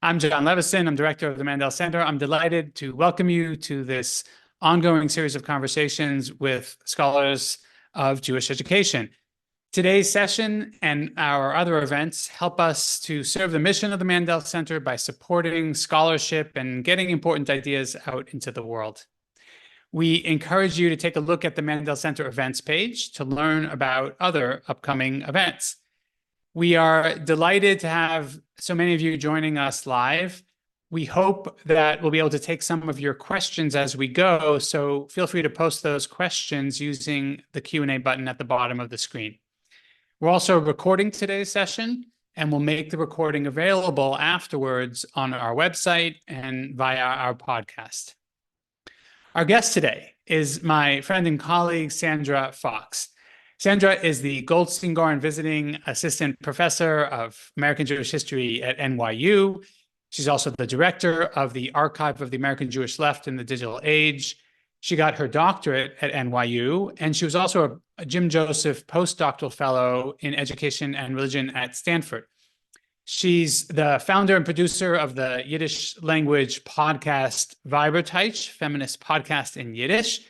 I'm John Levison. I'm director of the Mandel Center. I'm delighted to welcome you to this ongoing series of conversations with scholars of Jewish education. Today's session and our other events help us to serve the mission of the Mandel Center by supporting scholarship and getting important ideas out into the world. We encourage you to take a look at the Mandel Center events page to learn about other upcoming events. We are delighted to have so many of you joining us live. We hope that we'll be able to take some of your questions as we go, so feel free to post those questions using the Q&A button at the bottom of the screen. We're also recording today's session, and we'll make the recording available afterwards on our website and via our podcast. Our guest today is my friend and colleague, Sandra Fox. Sandra is the Goldstein-Gorin Visiting Assistant Professor of American Jewish History at NYU. She's also the director of the Archive of the American Jewish Left in the Digital Age. She got her doctorate at NYU, and she was also a Jim Joseph postdoctoral fellow in education and religion at Stanford. She's the founder and producer of the Yiddish language podcast Weiberteich, feminist podcast in Yiddish.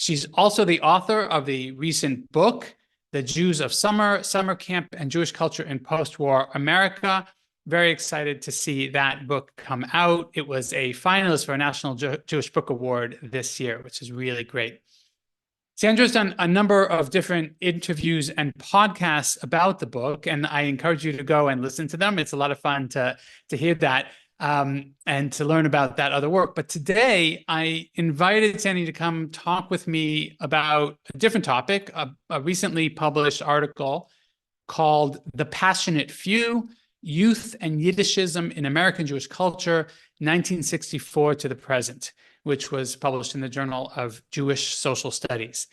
She's also the author of the recent book, The Jews of Summer, Summer Camp and Jewish Culture in Post-War America. Very excited to see that book come out. It was a finalist for a National Jewish Book Award this year, which is really great. Sandra's done a number of different interviews and podcasts about the book, and I encourage you to go and listen to them. It's a lot of fun to hear that. And to learn about that other work. But today, I invited Sandy to come talk with me about a different topic, a recently published article called The Passionate Few, Youth and Yiddishism in American Jewish Culture, 1964 to the Present, which was published in the Journal of Jewish Social Studies.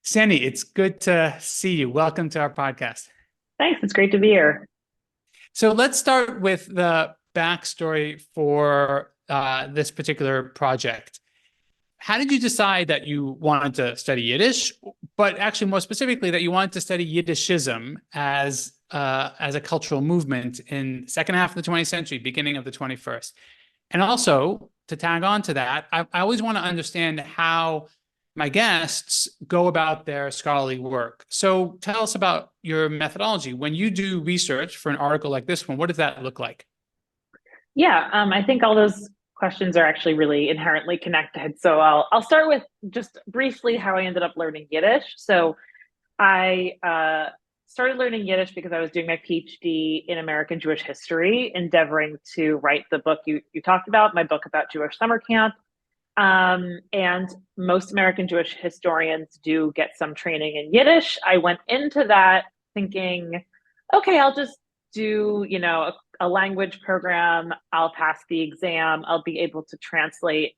Sandy, it's good to see you. Welcome to our podcast. Thanks. It's great to be here. So let's start with the backstory for this particular project. How did you decide that you wanted to study Yiddish, but actually more specifically that you wanted to study Yiddishism as a cultural movement in the second half of the 20th century, beginning of the 21st? And also, to tag on to that, I always want to understand how my guests go about their scholarly work. So tell us about your methodology. When you do research for an article like this one, what does that look like? Yeah, I think all those questions are actually really inherently connected. So I'll start with just briefly how I ended up learning Yiddish. So I started learning Yiddish because I was doing my PhD in American Jewish history, endeavoring to write the book you talked about, my book about Jewish summer camp. And most American Jewish historians do get some training in Yiddish. I went into that thinking, okay, I'll just do, a language program. I'll pass the exam. I'll be able to translate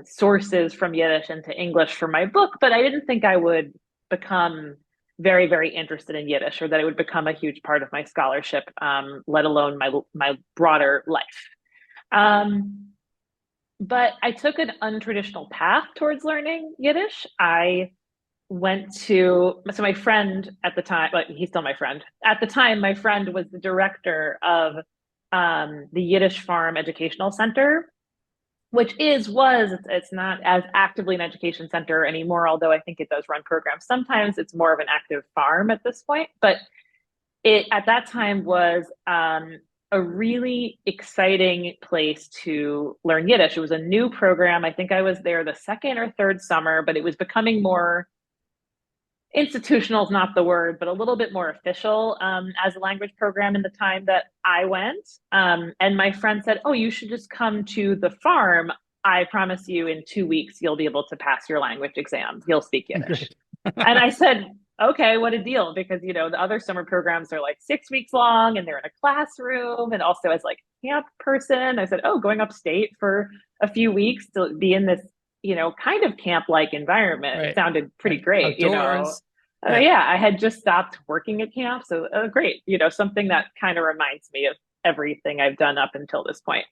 sources from Yiddish into English for my book, but I didn't think I would become very, very interested in Yiddish, or that it would become a huge part of my scholarship, let alone my broader life. But I took an untraditional path towards learning Yiddish. I went to, so my friend at the time, but he's still my friend. At the time, my friend was the director of the Yiddish Farm Educational Center, which it's not as actively an education center anymore, although I think it does run programs. Sometimes it's more of an active farm at this point, but it at that time was a really exciting place to learn Yiddish. It was a new program. I think I was there the second or third summer, but it was becoming more institutional is not the word, but a little bit more official as a language program in the time that I went. And my friend said, oh, you should just come to the farm. I promise you in 2 weeks, you'll be able to pass your language exam. You'll speak Yiddish. And I said, okay, what a deal. Because, the other summer programs are like 6 weeks long and they're in a classroom. And also as like camp person, I said, oh, going upstate for a few weeks to be in this kind of camp-like environment. Right. It sounded pretty great, Outdoors. Yeah, I had just stopped working at camp. So great, something that kind of reminds me of everything I've done up until this point.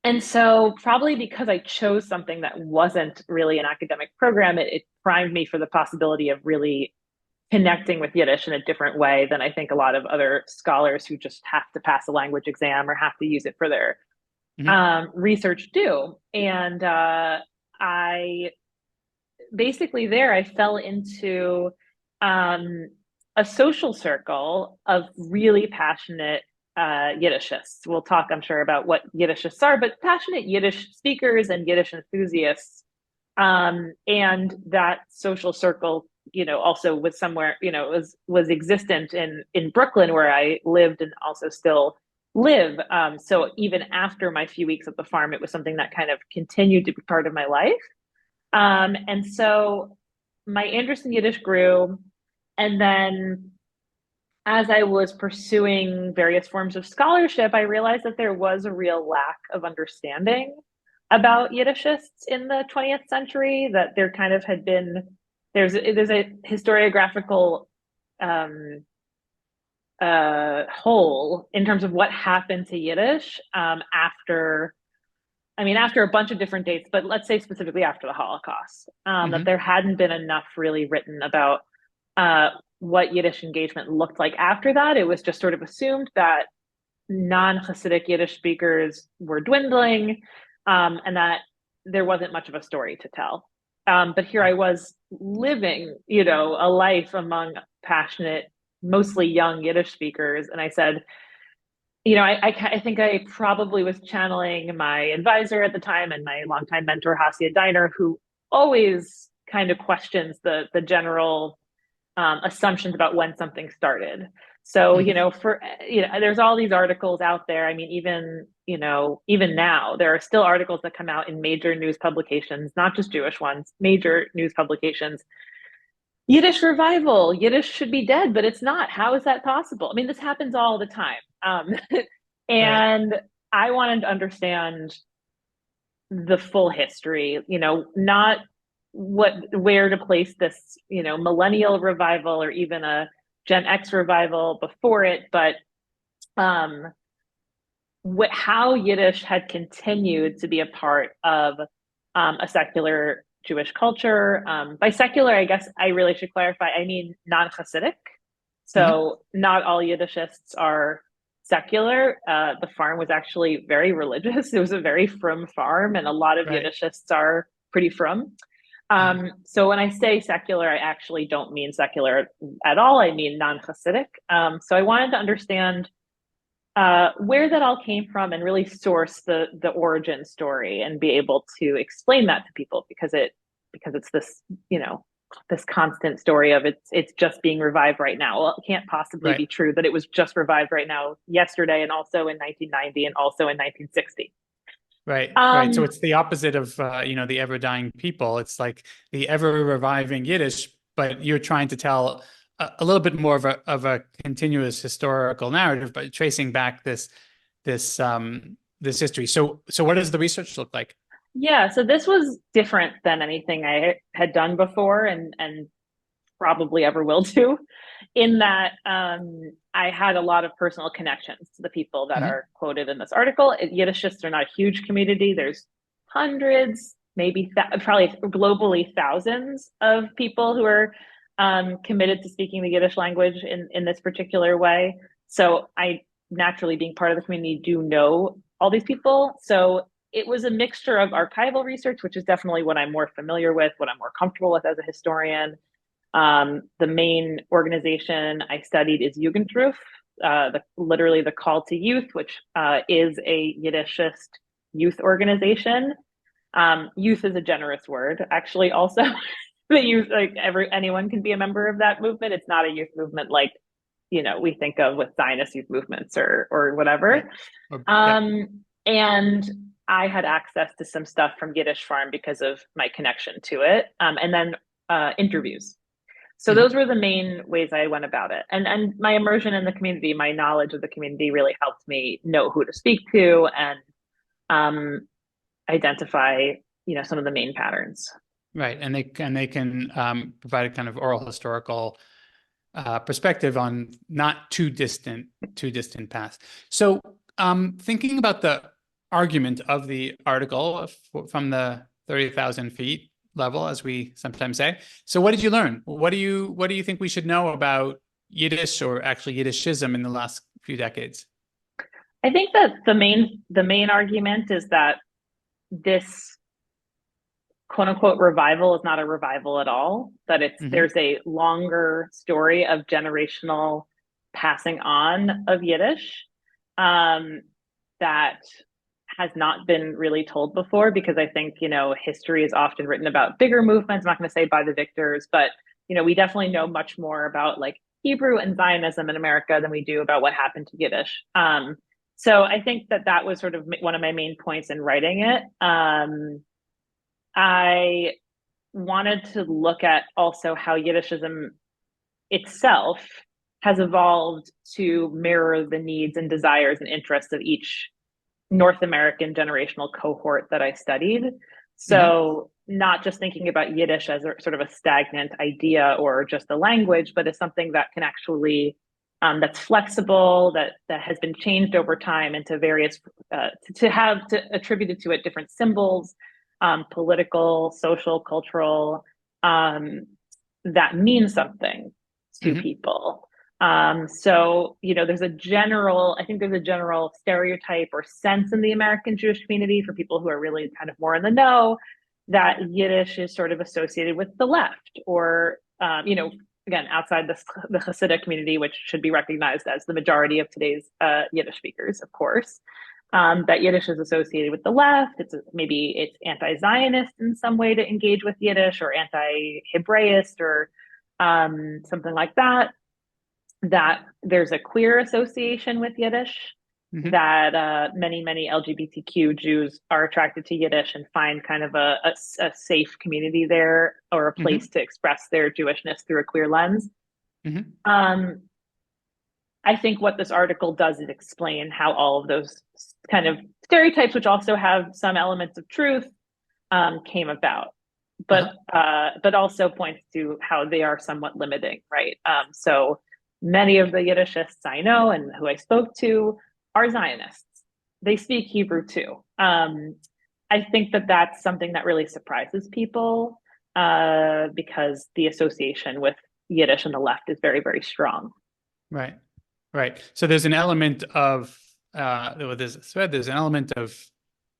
And so probably because I chose something that wasn't really an academic program, it primed me for the possibility of really connecting with Yiddish in a different way than I think a lot of other scholars who just have to pass a language exam or have to use it for their research do. And I basically there I fell into a social circle of really passionate Yiddishists. We'll talk, I'm sure, about what Yiddishists are, but passionate Yiddish speakers and Yiddish enthusiasts. And that social circle, also was somewhere, was existent in Brooklyn, where I lived and also still live. So even after my few weeks at the farm, it was something that kind of continued to be part of my life. And so my interest in Yiddish grew. And then as I was pursuing various forms of scholarship, I realized that there was a real lack of understanding about Yiddishists in the 20th century, that there kind of had been, there's a historiographical hole in terms of what happened to Yiddish after a bunch of different dates, but let's say specifically after the Holocaust, that there hadn't been enough really written about what Yiddish engagement looked like after that. It was just sort of assumed that non-Hasidic Yiddish speakers were dwindling, and that there wasn't much of a story to tell. But here I was living, a life among passionate, mostly young Yiddish speakers, and I said, I think I probably was channeling my advisor at the time and my longtime mentor, Hasia Diner, who always kind of questions the general assumptions about when something started. So, there's all these articles out there. I mean, even now, there are still articles that come out in major news publications, not just Jewish ones, major news publications. Yiddish revival, Yiddish should be dead, but it's not. How is that possible? I mean, this happens all the time. And right. I wanted to understand the full history, not where to place this, millennial revival or even a Gen X revival before it, but how Yiddish had continued to be a part of a secular Jewish culture. By secular, I guess I really should clarify, I mean non-Hasidic. So not all Yiddishists are secular. The farm was actually very religious. It was a very frum farm, and a lot of Yiddishists are pretty frum. So when I say secular, I actually don't mean secular at all. I mean non-Hasidic. So I wanted to understand where that all came from and really source the origin story and be able to explain that to people, because it's this, this constant story of it's just being revived right now. Well, it can't possibly be true that it was just revived right now yesterday, and also in 1990 and also in 1960. Right. So it's the opposite of, the ever dying people. It's like the ever reviving Yiddish, but you're trying to tell a little bit more of a continuous historical narrative, but tracing back this history. So what does the research look like? Yeah, so this was different than anything I had done before and probably ever will do, in that I had a lot of personal connections to the people that are quoted in this article. Yiddishists are not a huge community. There's hundreds, maybe probably globally thousands of people who are committed to speaking the Yiddish language in this particular way. So I, naturally being part of the community, do know all these people. So it was a mixture of archival research, which is definitely what I'm more familiar with, what I'm more comfortable with as a historian. The main organization I studied is Jugendruf, literally the call to youth, which is a Yiddishist youth organization. Youth is a generous word, actually. Also, the youth, anyone can be a member of that movement. It's not a youth movement like we think of with Zionist youth movements or whatever. And I had access to some stuff from Yiddish Farm because of my connection to it, and then interviews. So those were the main ways I went about it. And my immersion in the community, my knowledge of the community, really helped me know who to speak to and identify, some of the main patterns. Right, and they can provide a kind of oral historical perspective on not too distant past. So thinking about the argument of the article from the 30,000 feet, level, as we sometimes say. So what did you learn? What do you think we should know about Yiddish, or actually Yiddishism, in the last few decades? I think that the main argument is that this quote unquote revival is not a revival at all, that there's a longer story of generational passing on of Yiddish that has not been really told before, because I think, history is often written about bigger movements. I'm not going to say by the victors, but, we definitely know much more about like Hebrew and Zionism in America than we do about what happened to Yiddish. So I think that was sort of one of my main points in writing it. I wanted to look at also how Yiddishism itself has evolved to mirror the needs and desires and interests of each North American generational cohort that I studied. So not just thinking about Yiddish as sort of a stagnant idea or just a language, but as something that can actually that's flexible, that has been changed over time into various to attributed to it different symbols, political, social, cultural, that mean something to people. So, there's a general stereotype or sense in the American Jewish community, for people who are really kind of more in the know, that Yiddish is sort of associated with the left, or, again, outside the Hasidic community, which should be recognized as the majority of today's Yiddish speakers, of course. That Yiddish is associated with the left. Maybe it's anti-Zionist in some way to engage with Yiddish, or anti-Hebraist, or something like that. That there's a queer association with Yiddish, that many LGBTQ Jews are attracted to Yiddish and find kind of a safe community there, or a place to express their Jewishness through a queer lens. I think what this article does is explain how all of those kind of stereotypes, which also have some elements of truth, came about, but also points to how they are somewhat limiting, right? So many of the Yiddishists I know and who I spoke to are Zionists. They speak Hebrew too. I think that that's something that really surprises people, because the association with Yiddish and the left is very, very strong. Right. So there's an element of there's an element of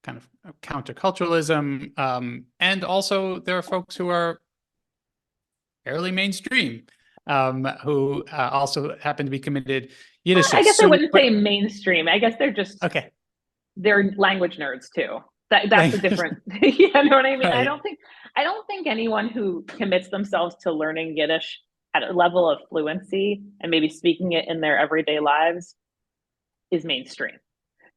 kind of counterculturalism, and also there are folks who are fairly mainstream, who also happen to be committed Yiddishists. I guess I wouldn't say mainstream. I guess they're just they're language nerds too. That's a different. You know what I mean? Right. I don't think anyone who commits themselves to learning Yiddish at a level of fluency and maybe speaking it in their everyday lives is mainstream.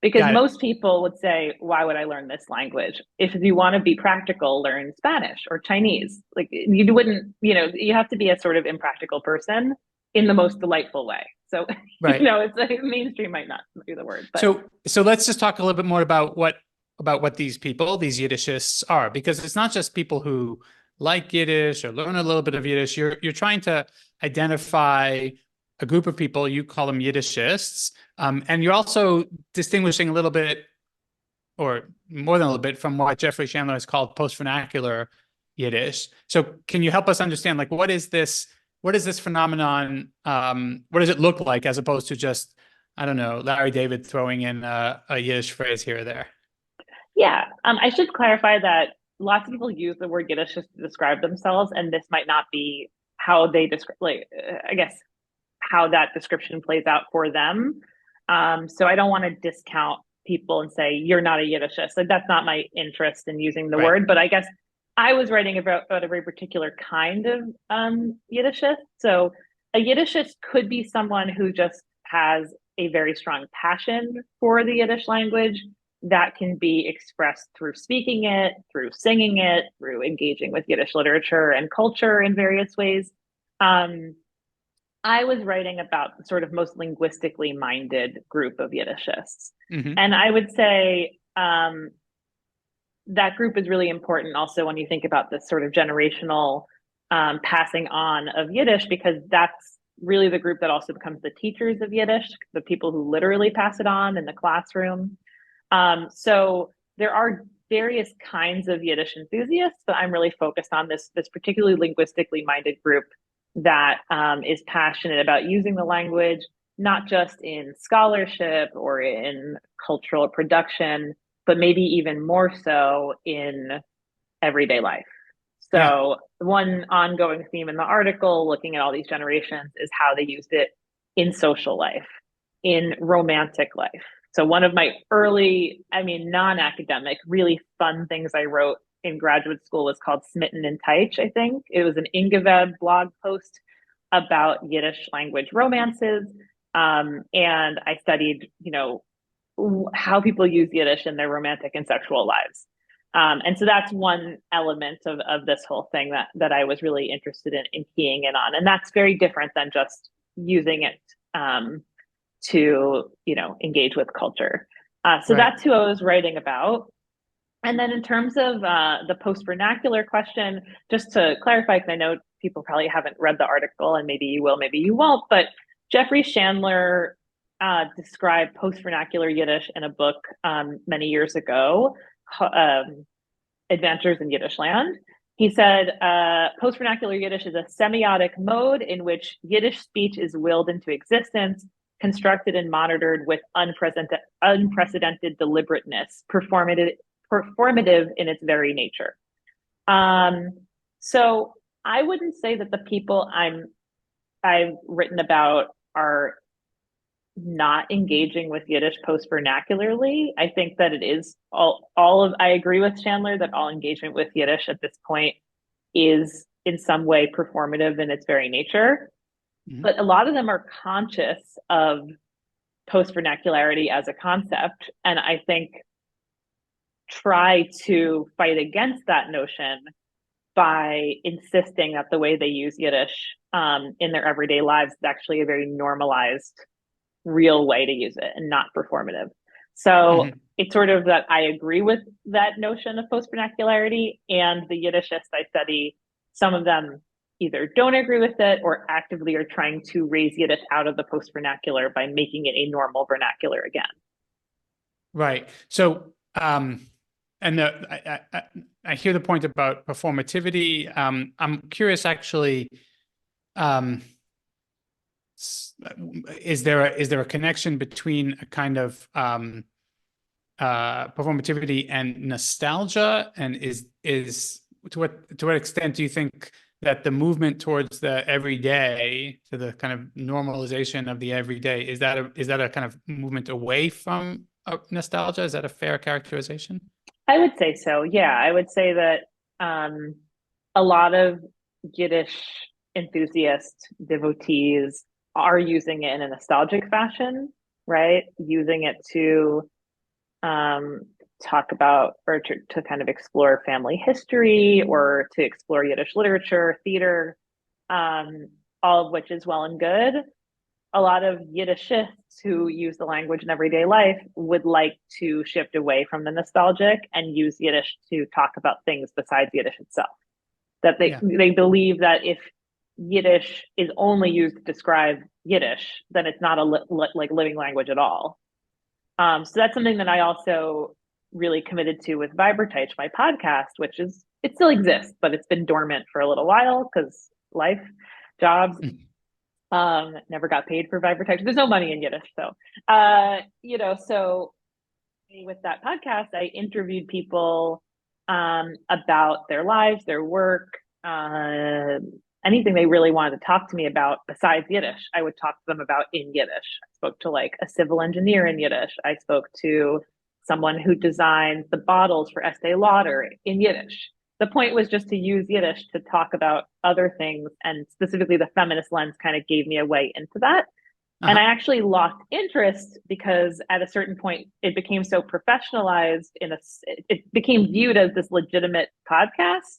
Because most people would say, why would I learn this language? If you want to be practical, learn Spanish or Chinese. Like, you wouldn't, you have to be a sort of impractical person in the most delightful way. So, it's like mainstream might not be the word. But. So let's just talk a little bit more about what these people, these Yiddishists, are, because it's not just people who like Yiddish or learn a little bit of Yiddish. You're trying to identify a group of people. You call them Yiddishists, and you're also distinguishing a little bit, or more than a little bit, from what Jeffrey Chandler has called post-vernacular Yiddish. So can you help us understand, like, what is this phenomenon? What does it look like, as opposed to just, I don't know, Larry David throwing in a Yiddish phrase here or there? Yeah, I should clarify that lots of people use the word Yiddish to describe themselves, and this might not be how they describe, I guess, how that description plays out for them. So I don't want to discount people and say, you're not a Yiddishist. Like, that's not my interest in using the word, but I guess I was writing about a very particular kind of Yiddishist. So a Yiddishist could be someone who just has a very strong passion for the Yiddish language that can be expressed through speaking it, through singing it, through engaging with Yiddish literature and culture in various ways. I was writing about the sort of most linguistically minded group of Yiddishists. And I would say that group is really important also when you think about this sort of generational passing on of Yiddish, because that's really the group that also becomes the teachers of Yiddish, the people who literally pass it on in the classroom. So there are various kinds of Yiddish enthusiasts, but I'm really focused on this particularly linguistically minded group that is passionate about using the language, not just in scholarship or in cultural production, but maybe even more so in everyday life. So one ongoing theme in the article, looking at all these generations, is how they used it in social life, in romantic life. So one of my early, non-academic, really fun things I wrote in graduate school was called Smitten in Teich, I think. It was an Ingeweb blog post about Yiddish language romances. And I studied, how people use Yiddish in their romantic and sexual lives. And so that's one element of this whole thing that I was really interested in keying in on. And that's very different than just using it to, engage with culture. So that's who I was writing about. And then in terms of the post-vernacular question, just to clarify, because I know people probably haven't read the article, and maybe you will, maybe you won't, but Jeffrey Chandler described post-vernacular Yiddish in a book many years ago, Adventures in Yiddish Land. He said, post-vernacular Yiddish is a semiotic mode in which Yiddish speech is willed into existence, constructed and monitored with unprecedented deliberateness, performative in its very nature. So I wouldn't say that the people I've written about are not engaging with Yiddish post-vernacularly. I think that it is I agree with Chandler that all engagement with Yiddish at this point is in some way performative in its very nature. Mm-hmm. But a lot of them are conscious of post-vernacularity as a concept. And I think try to fight against that notion by insisting that the way they use Yiddish in their everyday lives is actually a very normalized, real way to use it and not performative. So it's sort of that I agree with that notion of post-vernacularity, and the Yiddishists I study, some of them either don't agree with it or actively are trying to raise Yiddish out of the post-vernacular by making it a normal vernacular again. Right. So, and I hear the point about performativity. I'm curious, actually, is there a connection between a kind of performativity and nostalgia? And is to what extent do you think that the movement towards the everyday, to the kind of normalization of the everyday, is that a kind of movement away from nostalgia? Is that a fair characterization? I would say so. Yeah, I would say that a lot of Yiddish enthusiast devotees are using it in a nostalgic fashion, right? Using it to talk about or to kind of explore family history or to explore Yiddish literature, theater, all of which is well and good. A lot of Yiddishists who use the language in everyday life would like to shift away from the nostalgic and use Yiddish to talk about things besides Yiddish itself. That they believe that if Yiddish is only used to describe Yiddish, then it's not a living language at all. So that's something that I also really committed to with Viberteich, my podcast, which is, it still exists, but it's been dormant for a little while because life, jobs, never got paid for Viberteich. There's no money in Yiddish. So, so with that podcast, I interviewed people about their lives, their work, anything they really wanted to talk to me about besides Yiddish, I would talk to them about in Yiddish. I spoke to like a civil engineer in Yiddish. I spoke to someone who designed the bottles for Estee Lauder in Yiddish. The point was just to use Yiddish to talk about other things, and specifically the feminist lens kind of gave me a way into that. And I actually lost interest because at a certain point it became so professionalized it became viewed as this legitimate podcast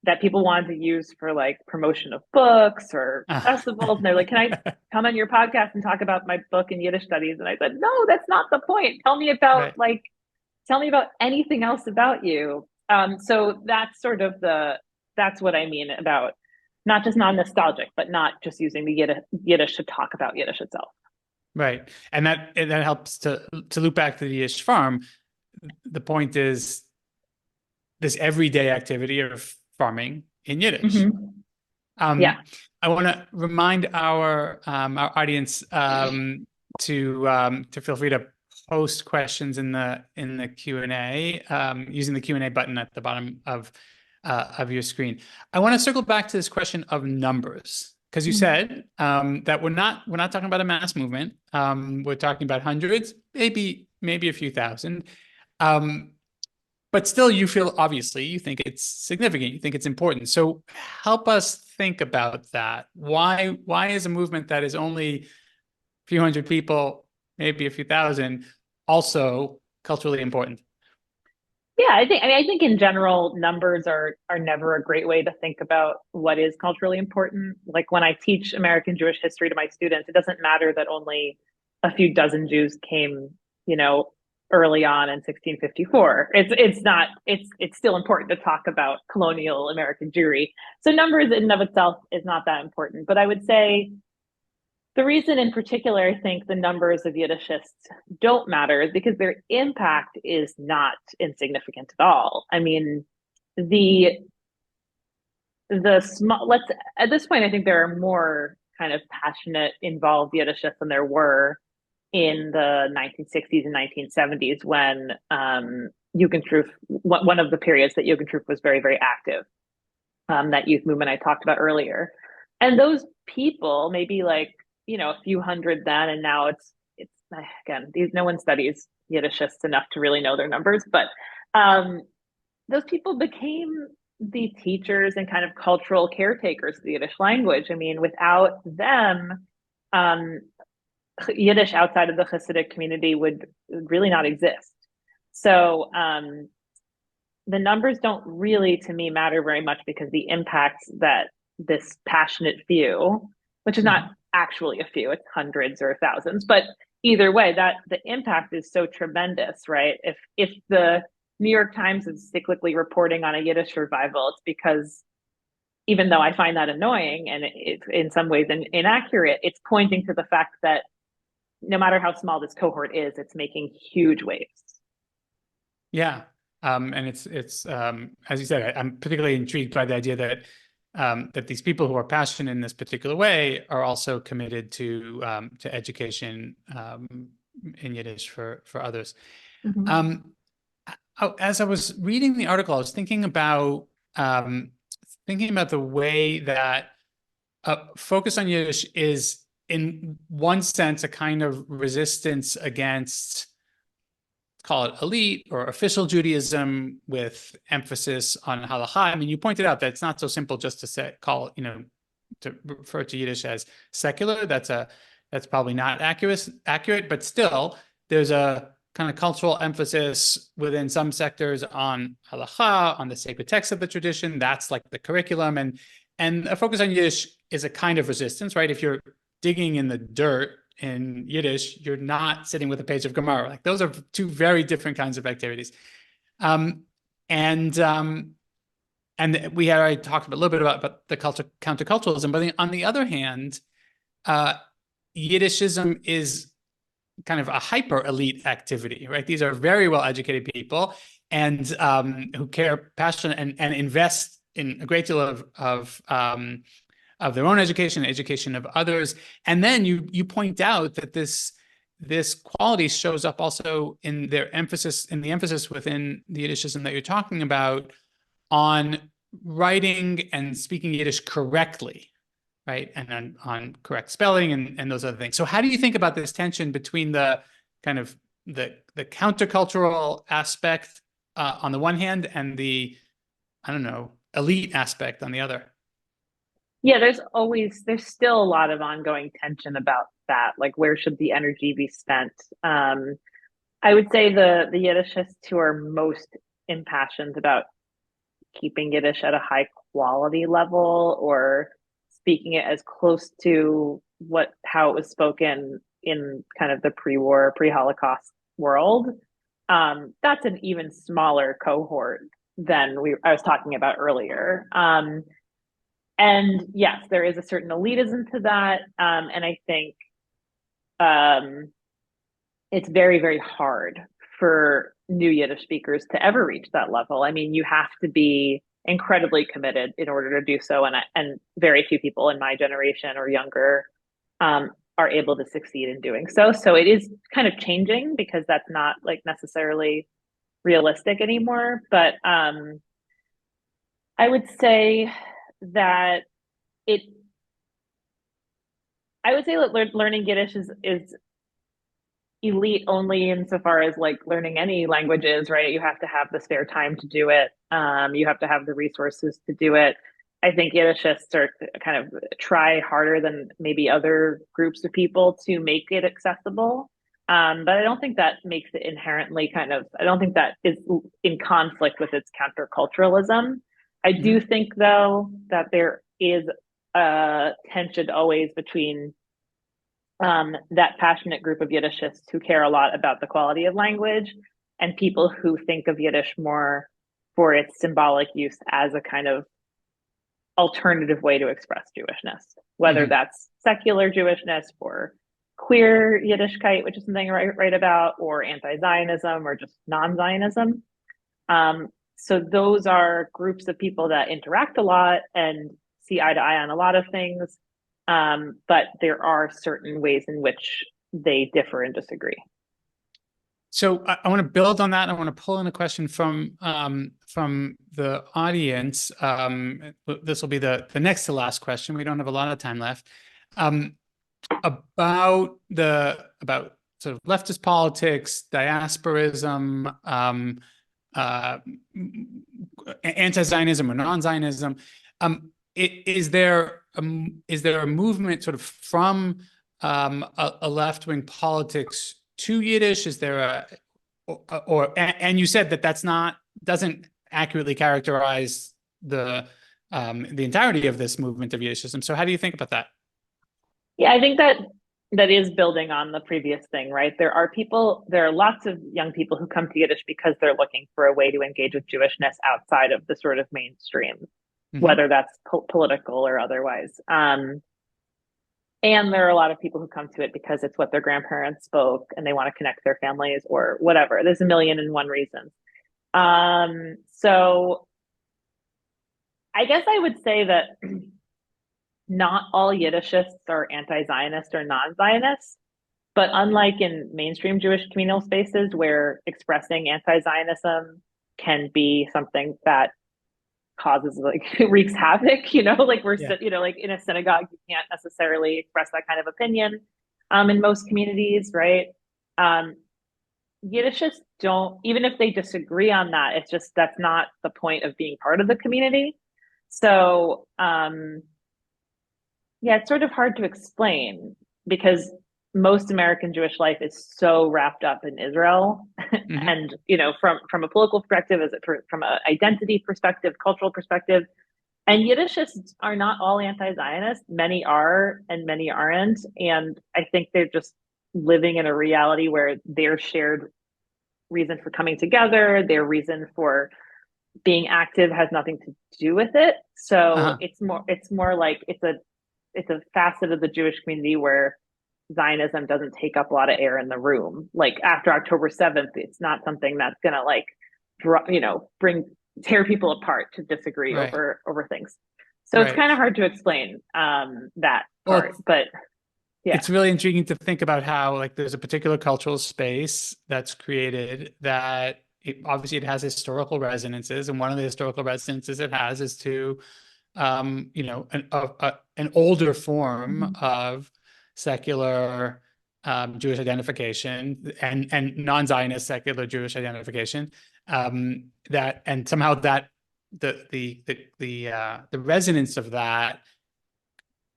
that people wanted to use for like promotion of books or festivals. And they're like, can I come on your podcast and talk about my book in Yiddish studies? And I said, no, that's not the point. Tell me about tell me about anything else about you. So that's sort of that's what I mean about not just non-nostalgic, but not just using the Yiddish to talk about Yiddish itself. Right. And that helps to loop back to the Yiddish farm. the point is this everyday activity of farming in Yiddish. Yeah. I want to remind our audience to feel free to post questions in the Q&A using the Q&A button at the bottom of your screen. I want to circle back to this question of numbers, because you said that we're not talking about a mass movement. We're talking about hundreds, maybe a few thousand. But still, you feel, obviously, you think it's significant. You think it's important. So help us think about that. Why is a movement that is only a few hundred people, maybe a few thousand, also culturally important? Yeah, I think in general, numbers are never a great way to think about what is culturally important. Like when I teach American Jewish history to my students, it doesn't matter that only a few dozen Jews came, early on in 1654. It's still important to talk about colonial American Jewry. So numbers in and of itself is not that important. But I would say the reason in particular I think the numbers of Yiddishists don't matter is because their impact is not insignificant at all. I mean, the small, let's, at this point, I think there are more kind of passionate, involved Yiddishists than there were in the 1960s and 1970s when Jugendtruth, one of the periods that Jugendtruth was very, very active, that youth movement I talked about earlier. And those people, maybe like, a few hundred then, and now it's again, no one studies Yiddishists enough to really know their numbers, but those people became the teachers and kind of cultural caretakers of the Yiddish language. I mean, without them, Yiddish outside of the Hasidic community would really not exist. So the numbers don't really, to me, matter very much because the impacts that this passionate few, which is not actually a few, it's hundreds or thousands, but either way, that the impact is so tremendous, right? If the New York Times is cyclically reporting on a Yiddish revival, it's because even though I find that annoying and it's in some ways inaccurate, it's pointing to the fact that no matter how small this cohort is, it's making huge waves. Yeah. And it's as you said, I'm particularly intrigued by the idea that that these people who are passionate in this particular way are also committed to education in Yiddish for others. As I was reading the article, I was thinking about the way that focus on Yiddish is, in one sense, a kind of resistance against, call it elite or official Judaism with emphasis on halacha. I mean, you pointed out that it's not so simple just to to refer to Yiddish as secular. That's probably not accurate, but still there's a kind of cultural emphasis within some sectors on halacha, on the sacred text of the tradition. That's like the curriculum, and a focus on Yiddish is a kind of resistance, right? If you're digging in the dirt in Yiddish, you're not sitting with a page of Gemara. Like those are two very different kinds of activities. And we had already talked a little bit about the counterculturalism, but on the other hand, Yiddishism is kind of a hyper elite activity, right? These are very well educated people and who care passionate and invest in a great deal of their own education of others. And then you point out that this quality shows up also in the emphasis within the Yiddishism that you're talking about on writing and speaking Yiddish correctly, right? And on correct spelling and those other things. So how do you think about this tension between the kind of the countercultural aspect on the one hand and the, I don't know, elite aspect on the other? Yeah, there's still a lot of ongoing tension about that. Like, where should the energy be spent? I would say the Yiddishists who are most impassioned about keeping Yiddish at a high quality level or speaking it as close to how it was spoken in kind of the pre-war, pre-Holocaust world. That's an even smaller cohort than I was talking about earlier. And yes, there is a certain elitism to that. And I think it's very, very hard for new Yiddish speakers to ever reach that level. I mean, you have to be incredibly committed in order to do so, and very few people in my generation or younger are able to succeed in doing so. So it is kind of changing because that's not like necessarily realistic anymore. But I would say that it. I would say that learning Yiddish is elite only insofar as like learning any languages, right? You have to have the spare time to do it. You have to have the resources to do it. I think Yiddishists are kind of try harder than maybe other groups of people to make it accessible. But I don't think that makes it inherently I don't think that is in conflict with its counterculturalism. I do think, though, that there is a tension always between that passionate group of Yiddishists who care a lot about the quality of language and people who think of Yiddish more for its symbolic use as a kind of alternative way to express Jewishness, whether that's secular Jewishness or queer Yiddishkeit, which is something I write about, or anti-Zionism or just non-Zionism. So those are groups of people that interact a lot and see eye to eye on a lot of things. But there are certain ways in which they differ and disagree. So I want to build on that. I want to pull in a question from the audience. This will be the next to last question. We don't have a lot of time left. About sort of leftist politics, diasporism, anti-Zionism or non-Zionism. Is there a movement sort of from a left-wing politics to Yiddish? Is there and you said that doesn't accurately characterize the entirety of this movement of Yiddishism. So how do you think about that? Yeah, I think that is building on the previous thing, right? There are lots of young people who come to Yiddish because they're looking for a way to engage with Jewishness outside of the sort of mainstream, whether that's political or otherwise. And there are a lot of people who come to it because it's what their grandparents spoke and they want to connect their families or whatever. There's a million and one reasons. So I guess I would say that not all Yiddishists are anti-Zionist or non-Zionist, but unlike in mainstream Jewish communal spaces where expressing anti-Zionism can be something that causes like wreaks havoc, like like in a synagogue, you can't necessarily express that kind of opinion in most communities, right? Yiddishists don't, even if they disagree on that, it's just that's not the point of being part of the community. So yeah, it's sort of hard to explain because most American Jewish life is so wrapped up in Israel, and from a political perspective, from an identity perspective, cultural perspective, and Yiddishists are not all anti-Zionist. Many are, and many aren't. And I think they're just living in a reality where their shared reason for coming together, their reason for being active, has nothing to do with it. So it's more like it's a facet of the Jewish community where Zionism doesn't take up a lot of air in the room. Like after October 7th, it's not something that's gonna tear people apart to disagree over things. So it's kind of hard to explain that part, but yeah. It's really intriguing to think about how like there's a particular cultural space that's created that obviously it has historical resonances, and one of the historical resonances it has is to an older form of secular Jewish identification and non-Zionist secular Jewish identification, that and somehow that the resonance of that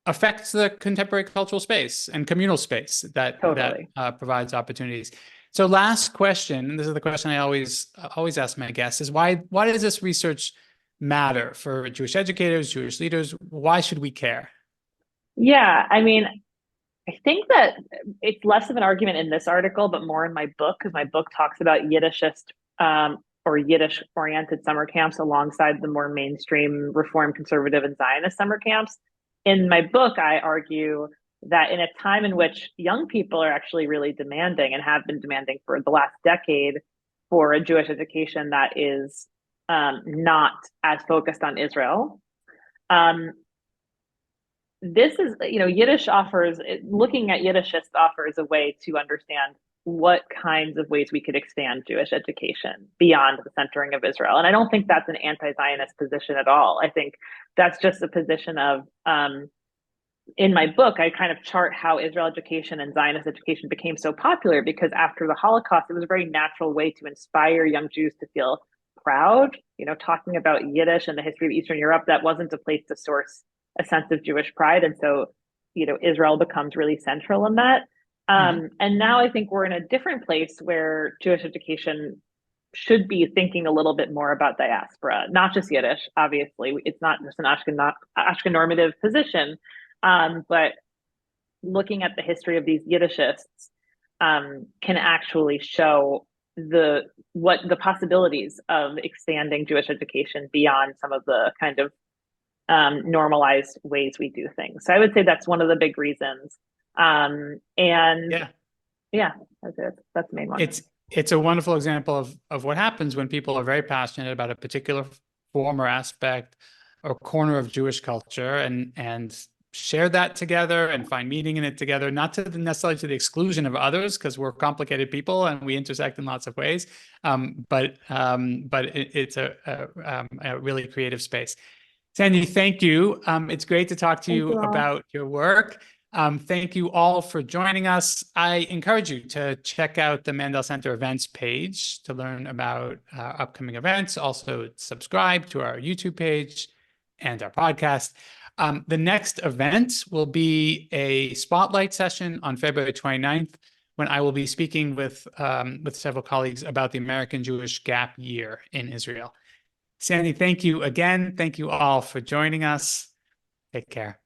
affects the contemporary cultural space and communal space that provides opportunities. So last question, and this is the question I always ask my guests, is why does this research matter for Jewish educators, Jewish leaders? Why should we care? Yeah, I mean, I think that it's less of an argument in this article, but more in my book, because my book talks about Yiddishist or Yiddish-oriented summer camps alongside the more mainstream Reform, Conservative, and Zionist summer camps. In my book, I argue that in a time in which young people are actually really demanding and have been demanding for the last decade for a Jewish education that is not as focused on Israel. This is, Yiddish offers, looking at Yiddishists offers a way to understand what kinds of ways we could expand Jewish education beyond the centering of Israel. And I don't think that's an anti-Zionist position at all. I think that's just a position of, in my book, I kind of chart how Israel education and Zionist education became so popular because after the Holocaust, it was a very natural way to inspire young Jews to feel proud. Talking about Yiddish and the history of Eastern Europe, that wasn't a place to source a sense of Jewish pride. And so, Israel becomes really central in that. And now I think we're in a different place where Jewish education should be thinking a little bit more about diaspora, not just Yiddish. Obviously, it's not just an Ashken normative position, but looking at the history of these Yiddishists can actually show the possibilities of expanding Jewish education beyond some of the kind of normalized ways we do things. So I would say that's one of the big reasons. And yeah, that's it. That's the main one. It's a wonderful example of what happens when people are very passionate about a particular form or aspect or corner of Jewish culture and share that together and find meaning in it together, not necessarily to the exclusion of others, because we're complicated people and we intersect in lots of ways. But it's a really creative space. Sandy, thank you. It's great to talk to you about your work. Thank you all for joining us. I encourage you to check out the Mandel Center events page to learn about upcoming events. Also, subscribe to our YouTube page and our podcast. The next event will be a spotlight session on February 29th, when I will be speaking with several colleagues about the American Jewish Gap Year in Israel. Sandy, thank you again. Thank you all for joining us. Take care.